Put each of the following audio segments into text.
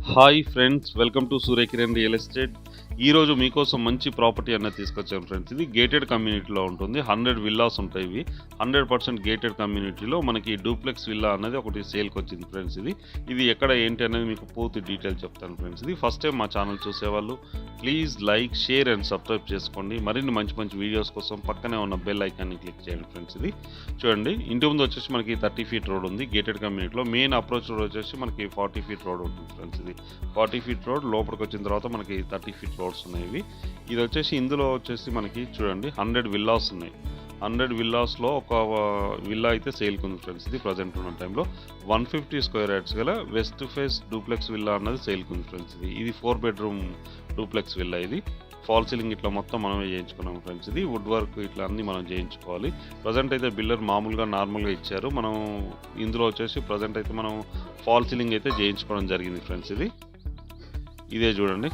Hi friends, welcome to Surya Kiran real estate. ఈరోజు మీకోసం మంచి ప్రాపర్టీ అన్నది తీసుకొచ్చాను ఫ్రెండ్స్. ఇది గేటెడ్ కమ్యూనిటీలో ఉంటుంది. 100 విల్లాస్ ఉంటాయి. ఇవి 100% గేటెడ్ కమ్యూనిటీలో మనకి డూప్లెక్స్ విల్లా అనేది ఒకటి సేల్కి వచ్చింది ఫ్రెండ్స్. ఇది ఎక్కడ ఏంటి అనేది మీకు పూర్తి డీటెయిల్ చెప్తాను ఫ్రెండ్స్. ఇది ఫస్ట్ టైం మా ఛానల్ చూసేవాళ్ళు please like, share and subscribe చేసుకోండి. మరిన్ని మంచి మంచి వీడియోస్ కోసం పక్కనే ఉన్న బెల్ ఐకాన్ని క్లిక్ చేయండి ఫ్రెండ్స్. ఇది చూడండి, ఇంటి ముందు వచ్చేసి మనకి 30 ఫీట్ రోడ్ ఉంది. గేటెడ్ కమ్యూనిటీలో మెయిన్ అప్రోచ్ రోడ్ వచ్చేసి మనకి 40 ఫీట్ రోడ్ ఉంటుంది ఫ్రెండ్స్. ఇది 40 ఫీట్ రోడ్ లోపలికి వచ్చిన తర్వాత మనకి 30 ఫీట్ రోడ్స్ ఉన్నాయి. ఇది వచ్చేసి ఇందులో వచ్చేసి మనకి చూడండి 100 విల్లాస్ ఉన్నాయి. 100 విల్లాస్లో ఒక విల్లా అయితే సేల్కి ఉంది ఫ్రెండ్స్. ఇది ప్రజెంట్ ఉన్న టైంలో 150 స్క్వేర్ యార్డ్స్ గల వెస్ట్ ఫేస్ డూప్లెక్స్ విల్లా అన్నది సేల్కి ఉంది ఫ్రెండ్స్. ఇది 4 బెడ్రూమ్ డూప్లెక్స్ విల్లా. ఇది ఫాల్ సీలింగ్ ఇట్లా మొత్తం మనమే చేయించుకున్నాం ఫ్రెండ్స్. ఇది వుడ్ వర్క్ ఇట్లా అన్నీ మనం చేయించుకోవాలి. ప్రజెంట్ అయితే బిల్డర్ మామూలుగా నార్మల్గా ఇచ్చారు. మనం ఇందులో వచ్చేసి ప్రజెంట్ అయితే మనం ఫాల్ సీలింగ్ అయితే చేయించుకోవడం జరిగింది ఫ్రెండ్స్. ఇదే చూడండి,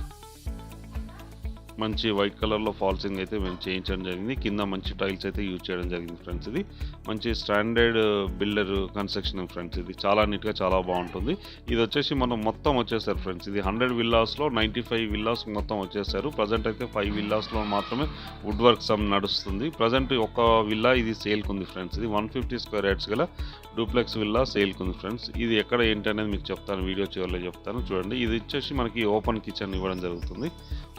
మంచి వైట్ కలర్లో ఫాల్ సీలింగ్ అయితే మేము చేయించడం జరిగింది. కింద మంచి టైల్స్ అయితే యూజ్ చేయడం జరిగింది ఫ్రెండ్స్. ఇది మంచి స్టాండర్డ్ బిల్డర్ కన్స్ట్రక్షన్ ఫ్రెండ్స్. ఇది చాలా నీట్గా చాలా బాగుంటుంది. ఇది వచ్చేసి మనం మొత్తం వచ్చేసారు ఫ్రెండ్స్. ఇది 100 విల్లాస్లో 95 విల్లాస్ మొత్తం వచ్చేసారు. ప్రజెంట్ అయితే 5 విల్లాస్లో మాత్రమే వుడ్ వర్క్ సమ్ నడుస్తుంది. ప్రజెంట్ ఒక విల్లా ఇది సేల్కి ఉంది ఫ్రెండ్స్. ఇది 150 స్క్వేర్ యార్డ్స్ గల డూప్లెక్స్ విల్లా సేల్కి ఉంది ఫ్రెండ్స్. ఇది ఎక్కడ ఏంటి అనేది మీకు చెప్తాను, వీడియో చివరిలో చెప్తాను. చూడండి, ఇది వచ్చేసి మనకి ఓపెన్ కిచెన్ ఇవ్వడం జరుగుతుంది.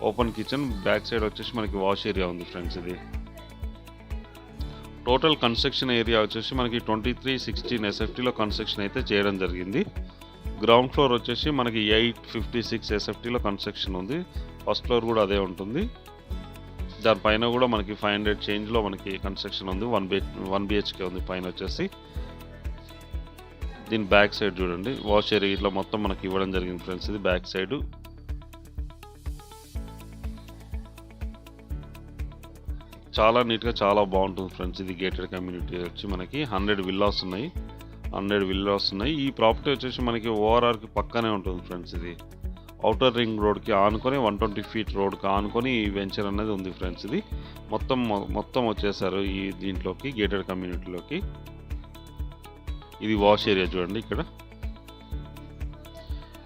ఓపెన్ కిచెన్ బ్యాక్ సైడ్ వచ్చేసి మనకి వాష్ ఏరియా ఉంది ఫ్రెండ్స్. ఇది టోటల్ కన్స్ట్రక్షన్ ఏరియా వచ్చేసి మనకి 2316 ఎస్ఎఫ్టీలో కన్స్ట్రక్షన్ అయితే చేయడం జరిగింది. గ్రౌండ్ ఫ్లోర్ వచ్చేసి మనకి 856 ఎస్ఎఫ్టీలో కన్స్ట్రక్షన్ ఉంది. ఫస్ట్ ఫ్లోర్ కూడా అదే ఉంటుంది. దానిపైన కూడా మనకి 500 చేంజ్లో మనకి కన్స్ట్రక్షన్ ఉంది. 1 బిహెచ్కే ఉంది పైన వచ్చేసి. దీని బ్యాక్ సైడ్ చూడండి, వాష్ ఏరియా ఇట్లా మొత్తం మనకి ఇవ్వడం జరిగింది ఫ్రెండ్స్. ఇది బ్యాక్ సైడ్ చాలా నీట్గా చాలా బాగుంటుంది ఫ్రెండ్స్. ఇది గేటెడ్ కమ్యూనిటీ వచ్చి మనకి 100 విల్లాస్ ఉన్నాయి. ఈ ప్రాపర్టీ వచ్చేసి మనకి ఓఆర్ఆర్కి పక్కనే ఉంటుంది ఫ్రెండ్స్. ఇది ఔటర్ రింగ్ రోడ్కి ఆనుకొని 120 ఫీట్ రోడ్కి ఆనుకొని ఈ వెంచర్ అనేది ఉంది ఫ్రెండ్స్. ఇది మొత్తం వచ్చేసారు ఈ దీంట్లోకి, గేటెడ్ కమ్యూనిటీలోకి. ఇది వాష్ ఏరియా చూడండి,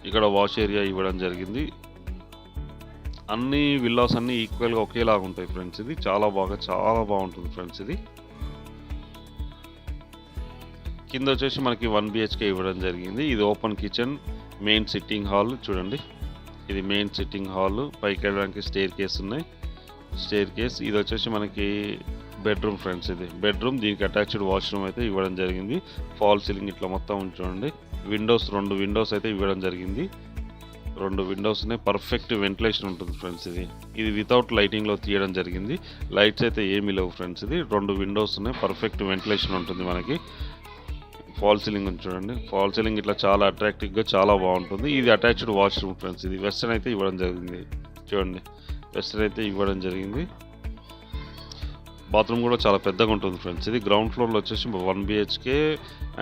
ఇక్కడ వాష్ ఏరియా ఇవ్వడం జరిగింది. అన్ని విల్లాస్ అన్నీ ఈక్వల్గా ఒకేలాగా ఉంటాయి ఫ్రెండ్స్. ఇది చాలా బాగుంటుంది ఫ్రెండ్స్. ఇది కింద వచ్చేసి మనకి 1 బిహెచ్కే ఇవ్వడం జరిగింది. ఇది open kitchen, main sitting hall చూడండి. ఇది మెయిన్ సిట్టింగ్ హాల్. పైకి వెళ్ళడానికి స్టేర్ కేస్ ఉన్నాయి. ఇది వచ్చేసి మనకి బెడ్రూమ్ ఫ్రెండ్స్. ఇది బెడ్రూమ్, దీనికి అటాచ్డ్ వాష్రూమ్ అయితే ఇవ్వడం జరిగింది. ఫాల్ సీలింగ్ ఇట్లా మొత్తం చూడండి. విండోస్ 2 విండోస్ అయితే ఇవ్వడం జరిగింది. 2 విండోస్ ఉన్నాయి. పర్ఫెక్ట్ వెంటిలేషన్ ఉంటుంది ఫ్రెండ్స్. ఇది వితౌట్ లైటింగ్లో తీయడం జరిగింది. లైట్స్ అయితే ఏమీ లేవు ఫ్రెండ్స్. ఇది 2 విండోస్ ఉన్నాయి. పర్ఫెక్ట్ వెంటిలేషన్ ఉంటుంది మనకి. ఫాల్ సీలింగ్ చూడండి, ఫాల్ సీలింగ్ ఇట్లా చాలా అట్రాక్టివ్గా చాలా బాగుంటుంది. ఇది అటాచ్డ్ వాష్రూమ్ ఫ్రెండ్స్. ఇది వెస్టర్న్ అయితే ఇవ్వడం జరిగింది. చూడండి, వెస్టర్న్ అయితే ఇవ్వడం జరిగింది. బాత్రూమ్ కూడా చాలా పెద్దగా ఉంటుంది ఫ్రెండ్స్. ఇది గ్రౌండ్ ఫ్లోర్లో వచ్చేసి 1 BHK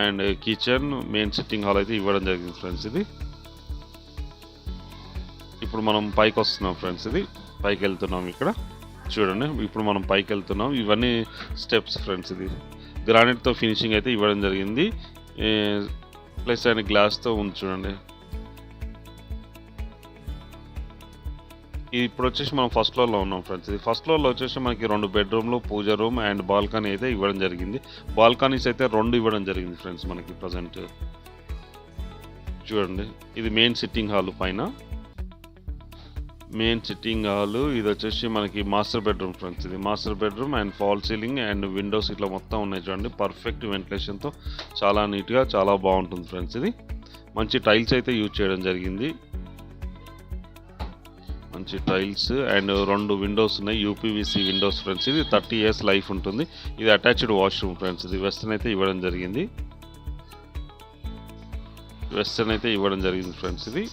and kitchen, main sitting hall అయితే ఇవ్వడం జరిగింది ఫ్రెండ్స్. ఇది ఇప్పుడు మనం పైకి వస్తున్నాం ఫ్రెండ్స్. ఇది పైకి వెళ్తున్నాం. ఇక్కడ చూడండి, ఇప్పుడు మనం పైకి వెళ్తున్నాం. ఇవన్నీ స్టెప్స్ ఫ్రెండ్స్. ఇది గ్రానైట్తో ఫినిషింగ్ అయితే ఇవ్వడం జరిగింది. ప్లస్ అండ్ గ్లాస్తో ఉంది చూడండి. ఇప్పుడు వచ్చేసి మనం ఫస్ట్ ఫ్లోర్లో ఉన్నాం ఫ్రెండ్స్. ఇది ఫస్ట్ ఫ్లోర్లో వచ్చేసి మనకి 2 బెడ్రూమ్లు, పూజ రూమ్ అండ్ బాల్కనీ అయితే ఇవ్వడం జరిగింది. బాల్కనీస్ అయితే 2 ఇవ్వడం జరిగింది ఫ్రెండ్స్ మనకి ప్రజెంట్. చూడండి, ఇది మెయిన్ సిట్టింగ్ హాల్ పైన. మెయిన్ సిట్టింగ్ హాల్ ఇది వచ్చేసి మనకి మాస్టర్ బెడ్రూమ్ ఫ్రెండ్స్. ఇది master bedroom and fall ceiling and Windows ఇట్లా మొత్తం ఉన్నాయి చూడండి. పర్ఫెక్ట్ వెంటిలేషన్తో చాలా నీట్గా చాలా బాగుంటుంది ఫ్రెండ్స్. ఇది మంచి టైల్స్ అయితే యూజ్ చేయడం జరిగింది. మంచి టైల్స్ అండ్ 2 విండోస్ ఉన్నాయి. UPVC Windows friends. ఇది 30 ఇయర్స్ లైఫ్ ఉంటుంది. ఇది అటాచ్డ్ వాష్రూమ్ ఫ్రెండ్స్. ఇది వెస్టర్న్ అయితే ఇవ్వడం జరిగింది. ఫ్రెండ్స్. ఇది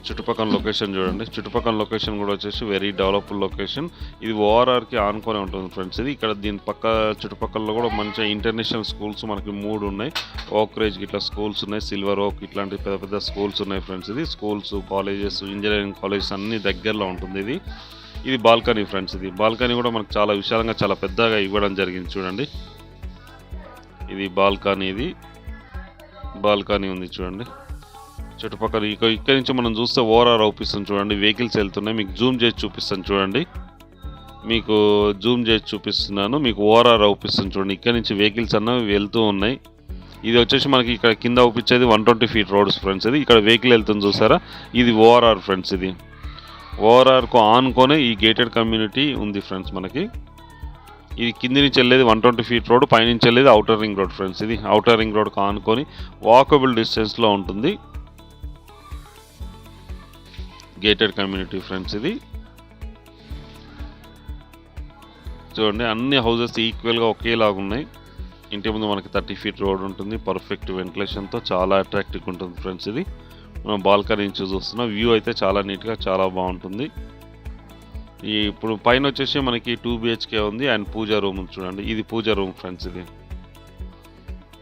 చుట్టుపక్కల లొకేషన్ చూడండి. చుట్టుపక్కల లొకేషన్ కూడా వచ్చేసి వెరీ డెవలప్డ్ లొకేషన్. ఇది ఓఆర్ఆర్కి ఆనుకొని ఉంటుంది ఫ్రెండ్స్. ఇది ఇక్కడ దీని చుట్టుపక్కల కూడా మంచిగా ఇంటర్నేషనల్ స్కూల్స్ మనకి 3 ఉన్నాయి. ఓక్రేజ్ ఇట్లా స్కూల్స్ ఉన్నాయి. సిల్వర్ ఓక్ ఇట్లాంటి పెద్ద స్కూల్స్ ఉన్నాయి ఫ్రెండ్స్. ఇది స్కూల్స్, కాలేజెస్, ఇంజనీరింగ్ కాలేజెస్ అన్ని దగ్గరలో ఉంటుంది. ఇది బాల్కనీ ఫ్రెండ్స్. ఇది బాల్కనీ కూడా మనకు చాలా విశాలంగా చాలా పెద్దగా ఇవ్వడం జరిగింది చూడండి. ఇది బాల్కనీ ఉంది చూడండి. చుట్టుపక్కల ఇక్కడ నుంచి మనం చూస్తే ఓఆర్ఆర్ అవుపిస్తుంది చూడండి. వెహికల్స్ వెళ్తున్నాయి. మీకు జూమ్ చేసి చూపిస్తాను చూడండి. మీకు ఓఆర్ఆర్ అవుపిస్తుంది చూడండి. ఇక్కడ నుంచి వెహికల్స్ అన్నవి వెళ్తూ ఉన్నాయి. ఇది వచ్చేసి మనకి ఇక్కడ కింద అవుపించేది 120 feet రోడ్స్ ఫ్రెండ్స్. ఇది ఇక్కడ వెహికల్ వెళ్తుంది చూసారా, ఇది ఓఆర్ఆర్ ఫ్రెండ్స్. ఇది ఓఆర్ఆర్కు ఆనుకొని ఈ గేటెడ్ కమ్యూనిటీ ఉంది ఫ్రెండ్స్. మనకి ఇది కింది నుంచి వెళ్ళేది 120 feet రోడ్, పైనుంచి వెళ్ళేది అవుటర్ రింగ్ రోడ్ ఫ్రెండ్స్. ఇది అవుటర్ రింగ్ రోడ్కు ఆనుకొని వాకబుల్ డిస్టెన్స్లో ఉంటుంది గేటెడ్ కమ్యూనిటీ ఫ్రెండ్స్. ఇది చూడండి, అన్ని హౌసెస్ ఈక్వల్గా ఒకేలాగా ఉన్నాయి. ఇంటి ముందు మనకి 30 feet రోడ్ ఉంటుంది. పర్ఫెక్ట్ వెంటిలేషన్తో చాలా అట్రాక్టివ్గా ఉంటుంది ఫ్రెండ్స్. ఇది మనం బాల్కనీ నుంచి చూస్తున్నాం. వ్యూ అయితే చాలా నీట్గా చాలా బాగుంటుంది. ఇప్పుడు పైన వచ్చేసి మనకి 2 BHK ఉంది అండ్ పూజా రూమ్ చూడండి. ఇది పూజా రూమ్ ఫ్రెండ్స్. ఇది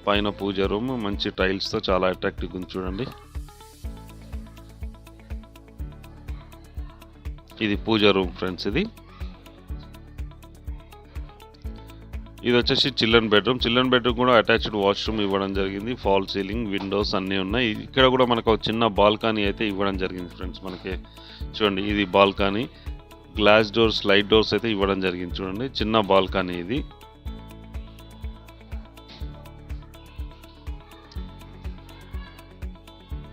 పైన పూజా రూమ్ మంచి టైల్స్తో చాలా అట్రాక్టివ్గా ఉంది చూడండి. ఇది పూజా రూమ్ ఫ్రెండ్స్. ఇది వచ్చేసి చిల్డ్రన్ బెడ్రూమ్ కూడా అటాచ్డ్ వాష్రూమ్ ఇవ్వడం జరిగింది. ఫాల్ సీలింగ్, విండోస్ అన్నీ ఉన్నాయి. ఇక్కడ కూడా మనకు ఒక చిన్న బాల్కనీ అయితే ఇవ్వడం జరిగింది ఫ్రెండ్స్. మనకి చూడండి, ఇది balcony, glass doors, slide doors అయితే ఇవ్వడం జరిగింది చూడండి. చిన్న బాల్కనీ ఇది.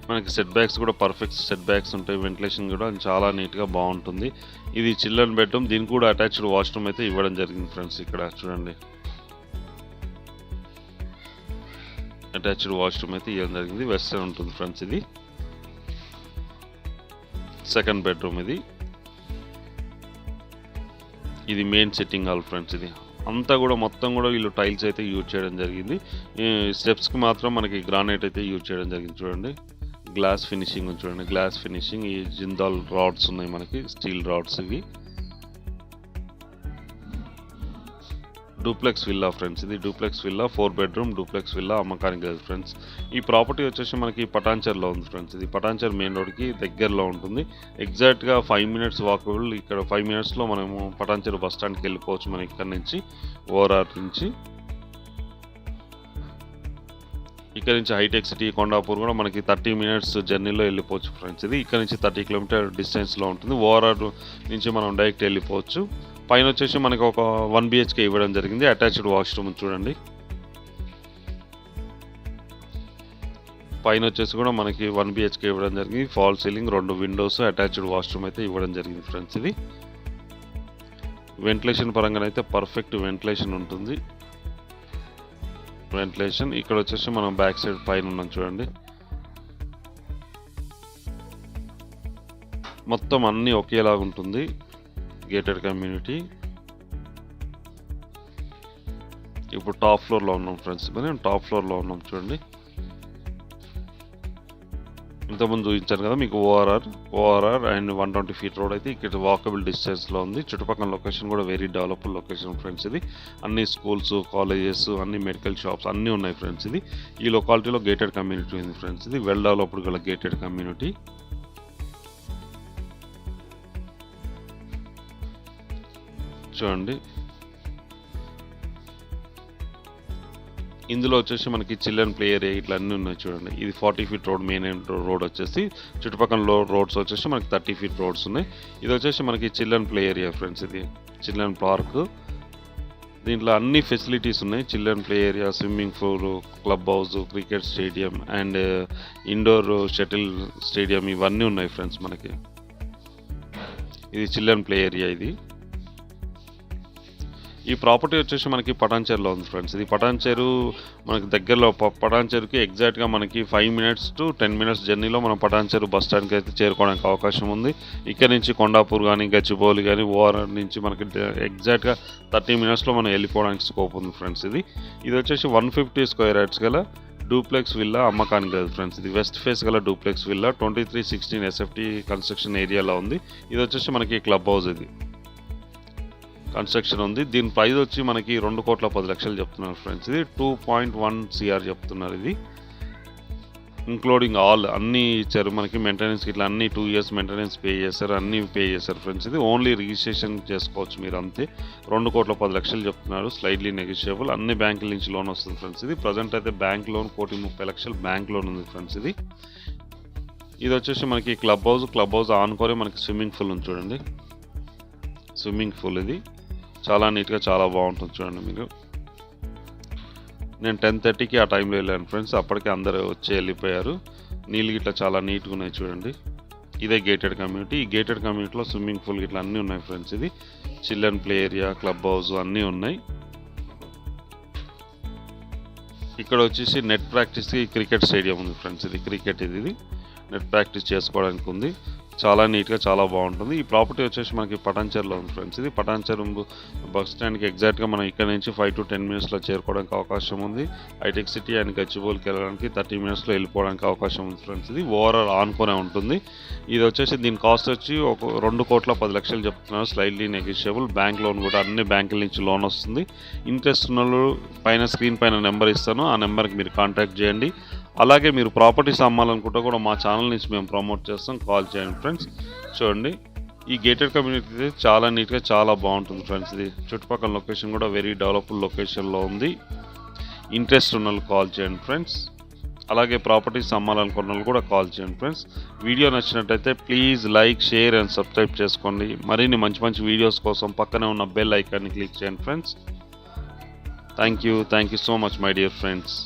మనకి సెట్ బ్యాక్స్ కూడా పర్ఫెక్ట్ సెట్ బ్యాక్స్ ఉంటాయి. వెంటిలేషన్ కూడా చాలా నీట్గా బాగుంటుంది. ఇది చిల్డ్రన్ బెడ్రూమ్, దీనికి కూడా అటాచ్డ్ వాష్రూమ్ అయితే ఇవ్వడం జరిగింది ఫ్రెండ్స్. ఇక్కడ చూడండి, అటాచ్డ్ వాష్రూమ్ అయితే ఇవ్వడం జరిగింది. వెస్టర్న్ ఉంటుంది ఫ్రెండ్స్. ఇది సెకండ్ బెడ్రూమ్. ఇది మెయిన్ సిట్టింగ్ హాల్ ఫ్రెండ్స్. ఇది అంతా కూడా మొత్తం కూడా వీళ్ళు టైల్స్ అయితే యూజ్ చేయడం జరిగింది. స్టెప్స్కి మాత్రం మనకి గ్రానైట్ అయితే యూజ్ చేయడం జరిగింది చూడండి. గ్లాస్ ఫినిషింగ్ చూడండి, గ్లాస్ ఫినిషింగ్. ఈ జిందాల్ రాడ్స్ ఉన్నాయి మనకి, స్టీల్ రాడ్స్. ఇవి డూప్లెక్స్ విల్లా ఫ్రెండ్స్. ఇది duplex villa, 4 bedroom duplex villa అమ్మకానికి లేదు ఫ్రెండ్స్. ఈ ప్రాపర్టీ వచ్చేసి మనకి పటాన్చెర్లో ఉంది ఫ్రెండ్స్. ఇది పటాన్చెర్ మెయిన్ రోడ్కి దగ్గరలో ఉంటుంది. ఎగ్జాక్ట్గా 5 minutes వాకబుల్. ఇక్కడ 5 minutesలో మనము పటాన్చెరు బస్ స్టాండ్కి వెళ్ళిపోవచ్చు. మనం ఇక్కడ నుంచి ఓఆర్ఆర్ నుంచి. ఇక్కడ నుంచి హైటెక్ సిటీ, కొండాపూర్ కూడా మనకి 30 minutes జర్నీలో వెళ్ళిపోవచ్చు ఫ్రెండ్స్. ఇది ఇక్కడ నుంచి 30 kilometer డిస్టెన్స్లో ఉంటుంది. ఓఆర్ఆర్ నుంచి మనం డైరెక్ట్ వెళ్ళిపోవచ్చు. పైన వచ్చేసి మనకి ఒక 1 BHK ఇవ్వడం జరిగింది. అటాచ్డ్ వాష్రూమ్ చూడండి. పైన వచ్చేసి కూడా మనకి 1 BHK ఇవ్వడం జరిగింది. Fall ceiling, 2 windows, attached washroom అయితే ఇవ్వడం జరిగింది ఫ్రెండ్స్. ఇది వెంటిలేషన్ పరంగా అయితే పర్ఫెక్ట్ వెంటిలేషన్ ఉంటుంది. ఇక్కడ వచ్చేసి మనం బ్యాక్ సైడ్ పైన ఉన్నాం చూడండి. మొత్తం అన్నీ ఒకేలాగా ఉంటుంది గేటెడ్ కమ్యూనిటీ. ఇప్పుడు టాప్ ఫ్లోర్లో ఉన్నాం ఫ్రెండ్స్. మనం టాప్ ఫ్లోర్లో ఉన్నాం చూడండి. ఇంతకుముందు చూపించాను కదా మీకు ఓఆర్ఆర్ అండ్ 120 feet రోడ్ అయితే ఇక్కడ వాకబుల్ డిస్టెన్స్లో ఉంది. చుట్టుపక్కల లొకేషన్ కూడా వెరీ డెవలప్డ్ లొకేషన్ ఫ్రెండ్స్. ఇది అన్ని స్కూల్స్, కాలేజెస్, అన్ని మెడికల్ షాప్స్ అన్నీ ఉన్నాయి ఫ్రెండ్స్. ఇది ఈ లొకాలిటీలో గేటెడ్ కమ్యూనిటీ ఉంది ఫ్రెండ్స్. ఇది వెల్ డెవలప్డ్ గల గేటెడ్ కమ్యూనిటీ. చూడండి, ఇందులో వచ్చేసి మనకి చిల్డ్రన్ ప్లే ఏరియా ఇట్లా అన్నీ ఉన్నాయి చూడండి. ఇది 40 feet రోడ్, మెయిన్ రోడ్ వచ్చేసి. చుట్టుపక్కల రోడ్స్ వచ్చేసి మనకి 30 feet రోడ్స్ ఉన్నాయి. ఇది వచ్చేసి మనకి చిల్డ్రన్ ప్లే ఏరియా ఫ్రెండ్స్. ఇది చిల్డ్రన్ పార్క్. దీంట్లో అన్ని ఫెసిలిటీస్ ఉన్నాయి. Children play area, swimming pool, club house, cricket stadium and indoor shuttle stadium ఇవన్నీ ఉన్నాయి ఫ్రెండ్స్ మనకి. ఇది చిల్డ్రన్ ప్లే ఏరియా. ఇది ఈ ప్రాపర్టీ వచ్చేసి మనకి పటాన్చెరులో ఉంది ఫ్రెండ్స్. ఇది పటాన్చెరు మనకి దగ్గరలో. పటాన్చెరుకి ఎగ్జాక్ట్గా మనకి 5 minutes to 10 minutes జర్నీలో మనం పటాన్చెరు బస్ స్టాండ్కి అయితే చేరుకోవడానికి అవకాశం ఉంది. ఇక్కడ నుంచి కొండాపూర్ కానీ, గచ్చిబౌలి కానీ, ఓఆర్ఆర్ నుంచి మనకి ఎగ్జాక్ట్గా 30 minutesలో మనం వెళ్ళిపోవడానికి స్కోప్ ఉంది ఫ్రెండ్స్. ఇది వచ్చేసి 150 square yards గల డూప్లెక్స్ విల్లా అమ్మకానికి లేదు ఫ్రెండ్స్. ఇది వెస్ట్ ఫేస్ గల డూప్లెక్స్ విల్లా 2316 SFT కన్స్ట్రక్షన్ ఏరియాలో ఉంది. ఇది వచ్చేసి మనకి క్లబ్ హౌస్. ఇది కన్స్ట్రక్షన్ ఉంది. దీని ప్రైస్ వచ్చి మనకి 2,10,00,000 చెప్తున్నారు ఫ్రెండ్స్. ఇది 2.1 CR చెప్తున్నారు. ఇది ఇంక్లూడింగ్ ఆల్ అన్నీ ఇచ్చారు మనకి. మెయింటెనెన్స్ ఇట్లా అన్ని 2 years మెయింటెనెన్స్ పే చేశారు, అన్నీ పే చేశారు ఫ్రెండ్స్. ఇది ఓన్లీ రిజిస్ట్రేషన్ చేసుకోవచ్చు మీరు అంతే. 2,10,00,000 చెప్తున్నారు, స్లైడ్లీ నెగోషియబుల్. అన్ని బ్యాంకుల నుంచి లోన్ వస్తుంది ఫ్రెండ్స్. ఇది ప్రజెంట్ అయితే బ్యాంక్ లోన్ 1,30,00,000 బ్యాంక్ లోన్ ఉంది ఫ్రెండ్స్. ఇది వచ్చేసి మనకి క్లబ్ హౌస్ ఆనుకొని మనకి స్విమ్మింగ్ పూల్ ఉంది చూడండి. స్విమ్మింగ్ పూల్ ఇది చాలా నీట్గా చాలా బాగుంటుంది చూడండి. మీరు నేను 10:30కి ఆ టైంలో వెళ్ళాను ఫ్రెండ్స్. అప్పటికే అందరూ వచ్చి వెళ్ళిపోయారు. నీళ్ళు గిట్లా చాలా నీట్గా ఉన్నాయి చూడండి. ఇదే గేటెడ్ కమ్యూనిటీ. ఈ గేటెడ్ కమ్యూనిటీలో స్విమ్మింగ్ పూల్ గిట్లా అన్నీ ఉన్నాయి ఫ్రెండ్స్. ఇది children play area, club house అన్నీ ఉన్నాయి. ఇక్కడ వచ్చేసి నెట్ ప్రాక్టీస్కి క్రికెట్ స్టేడియం ఉంది ఫ్రెండ్స్. ఇది క్రికెట్ ఇది నెట్ ప్రాక్టీస్ చేసుకోవడానికి ఉంది. చాలా నీట్గా చాలా బాగుంటుంది. ఈ ప్రాపర్టీ వచ్చేసి మనకి పటాన్చెరులో ఉంది ఫ్రెండ్స్. ఇది పటాన్చెరు బస్ స్టాండ్కి ఎగ్జాక్ట్గా మనం ఇక్కడ నుంచి 5 to 10 minutesలో చేరుకోవడానికి అవకాశం ఉంది. హైటెక్ సిటీ అండ్ గచ్చిబౌలికి వెళ్ళడానికి 30 minutesలో వెళ్ళిపోవడానికి అవకాశం ఉంది ఫ్రెండ్స్. ఇది ఓవరాల్ ఆనుకొనే ఉంటుంది. ఇది వచ్చేసి దీని కాస్ట్ వచ్చి 2,10,00,000 చెప్తున్నారు, స్లైడ్లీ నెగోషియబుల్. బ్యాంక్ లోన్ కూడా అన్ని బ్యాంకుల నుంచి లోన్ వస్తుంది. ఇంట్రెస్ట్ ఉన్న పైన స్క్రీన్ పైన నెంబర్ ఇస్తాను, ఆ నెంబర్కి మీరు కాంటాక్ట్ చేయండి. అలాగే మీరు ప్రాపర్టీస్ అమ్మాలనుకుంటే కూడా మా ఛానల్ నుంచి మేము ప్రమోట్ చేస్తాం, కాల్ చేయండి ఫ్రెండ్స్. చూడండి, ఈ గేటెడ్ కమ్యూనిటీ చాలా నీట్గా చాలా బాగుంటుంది ఫ్రెండ్స్. ఇది చుట్టుపక్కల లొకేషన్ కూడా వెరీ డెవలప్డ్ లొకేషన్లో ఉంది. ఇంట్రెస్ట్ ఉన్న వాళ్ళు కాల్ చేయండి ఫ్రెండ్స్. అలాగే ప్రాపర్టీస్ అమ్మాలనుకున్న వాళ్ళు కూడా కాల్ చేయండి ఫ్రెండ్స్. వీడియో నచ్చినట్టయితే please like, share and subscribe చేసుకోండి. మరిన్ని మంచి మంచి వీడియోస్ కోసం పక్కనే ఉన్న బెల్ ఐకాన్ని క్లిక్ చేయండి friends. Thank you so much my dear friends.